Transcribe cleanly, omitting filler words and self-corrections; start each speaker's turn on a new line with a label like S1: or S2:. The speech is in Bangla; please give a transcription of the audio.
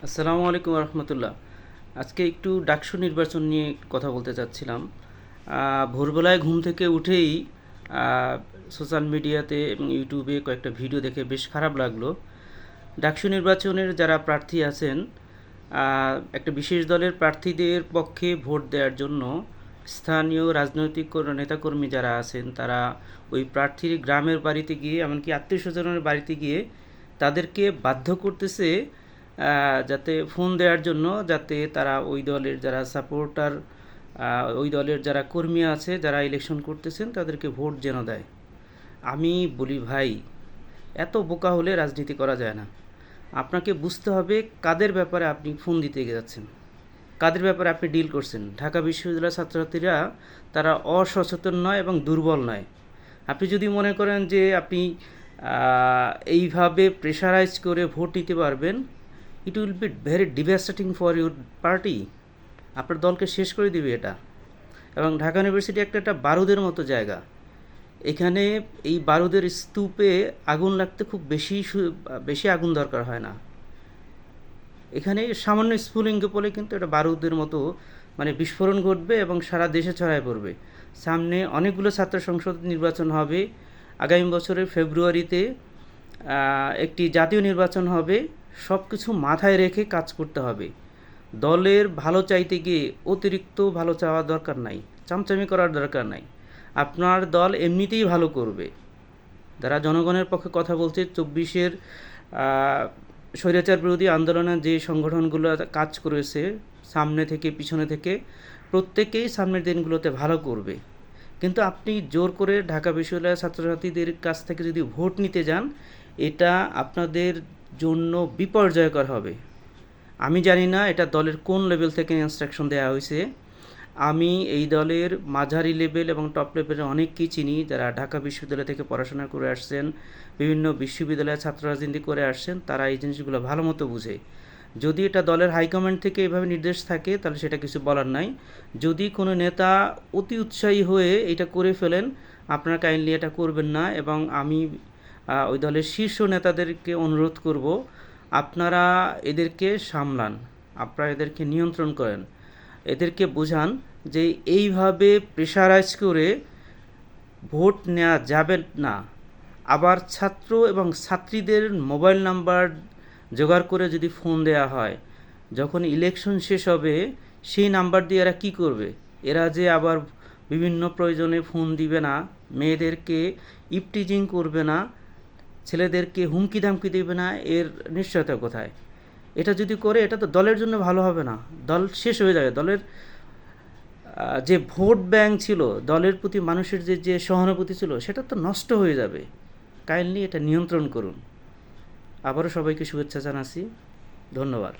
S1: আসসালামু আলাইকুম রহমতুল্লাহ। আজকে একটু ডাকসু নির্বাচন নিয়ে কথা বলতে চাচ্ছিলাম। ভোরবেলায় ঘুম থেকে উঠেই সোশ্যাল মিডিয়াতে এবং ইউটিউবে কয়েকটা ভিডিও দেখে বেশ খারাপ লাগলো। ডাকসু নির্বাচনের যারা প্রার্থী আছেন, একটা বিশেষ দলের প্রার্থীদের পক্ষে ভোট দেওয়ার জন্য স্থানীয় রাজনৈতিক নেতাকর্মী যারা আছেন তারা ওই প্রার্থীর গ্রামের বাড়িতে গিয়ে, এমনকি আত্মীয় স্বজনের বাড়িতে গিয়ে তাদেরকে বাধ্য করতেছে যাতে ফোন দেওয়ার জন্য, যাতে তারা ওই দলের যারা সাপোর্টার, ওই দলের যারা কর্মী আছে যারা ইলেকশন করতেছেন তাদেরকে ভোট যেন দেয়। আমি বলি ভাই, এত বোকা হলে রাজনীতি করা যায় না। আপনাকে বুঝতে হবে কাদের ব্যাপারে আপনি ফোন দিতে যাচ্ছেন, কাদের ব্যাপারে আপনি ডিল করছেন। ঢাকা বিশ্ববিদ্যালয়ের ছাত্রছাত্রীরা তারা অসচেতন নয় এবং দুর্বল নয়। আপনি যদি মনে করেন যে আপনি এইভাবে প্রেশারাইজ করে ভোট নিতে পারবেন, it will be very devastating for your party. আপনার দলকে শেষ করে দিবে এটা। এবং ঢাকা ইউনিভার্সিটি একটা বারুদের মতো জায়গা। এখানে এই বারুদের স্তূপে আগুন লাগতে খুব বেশি আগুন দরকার হয় না। এখানে সামান্য স্ফুলিঙ্গ পড়লে কিন্তু এটা বারুদের মতো মানে বিস্ফোরণ ঘটবে এবং সারা দেশে ছড়ায় পড়বে। সামনে অনেকগুলো ছাত্র সংসদ নির্বাচন হবে। আগামী বছরের ফেব্রুয়ারিতে একটি জাতীয় নির্বাচন হবে। সব কিছু মাথায় রেখে কাজ করতে হবে। দলের ভালো চাইতে গিয়ে অতিরিক্ত ভালো চাওয়ার দরকার নাই, চামচামি করার দরকার নাই। আপনার দল এমনিতেই ভালো করবে। যারা জনগণের পক্ষে কথা বলছে, 24-এর স্বৈরাচার বিরোধী আন্দোলনের যে সংগঠনগুলো কাজ করেছে সামনে থেকে পিছনে থেকে, প্রত্যেকেই সামনের দিনগুলোতে ভালো করবে। কিন্তু আপনি জোর করে ঢাকা বিশ্ববিদ্যালয়ের ছাত্রছাত্রীদের কাছ থেকে যদি ভোট নিতে যান, এটা আপনাদের জন্য বিপর্যয়কর হবে। আমি জানি না এটা দলের কোন লেভেল থেকে ইনস্ট্রাকশন দেওয়া হয়েছে। আমি এই দলের মাঝারি লেভেল এবং টপ লেভেলের অনেককেই চিনি যারা ঢাকা বিশ্ববিদ্যালয় থেকে পড়াশোনা করে আসছেন, বিভিন্ন বিশ্ববিদ্যালয়ে ছাত্র রাজনীতি করে আসছেন। তারা এই জিনিসগুলো ভালো মতো বুঝে। যদি এটা দলের হাইকমান্ড থেকে এভাবে নির্দেশ থাকে তাহলে সেটা কিছু বলার নাই। যদি কোনো নেতা অতি উৎসাহী হয়ে এটা করে ফেলেন, আপনারা কাইন্ডলি এটা করবেন না। এবং আমি ওই দলের শীর্ষ নেতাদেরকে অনুরোধ করব, আপনারা এদেরকে সামলান, আপনারা এদেরকে নিয়ন্ত্রণ করেন, এদেরকে বোঝান যে এইভাবে প্রেশারাইজ করে ভোট নেওয়া যাবে না। আবার ছাত্র এবং ছাত্রীদের মোবাইল নাম্বার জোগাড় করে যদি ফোন দেওয়া হয়, যখন ইলেকশন শেষ হবে সেই নাম্বার দিয়ে এরা কী করবে? এরা যে আবার বিভিন্ন প্রয়োজনে ফোন দিবে না, মেয়েদেরকে ইপটিজিং করবে না, ছেলেদেরকে হুমকি ধামকি দেবে না, এর নিশ্চয়তা কোথায়? এটা যদি করে, এটা তো দলের জন্য ভালো হবে না। দল শেষ হয়ে যাবে। দলের যে ভোট ব্যাংক ছিল, দলের প্রতি মানুষের যে সহানুভূতি ছিল, সেটা তো নষ্ট হয়ে যাবে। কাইন্ডলি এটা নিয়ন্ত্রণ করুন। আবারও সবাইকে শুভেচ্ছা জানাচ্ছি। ধন্যবাদ।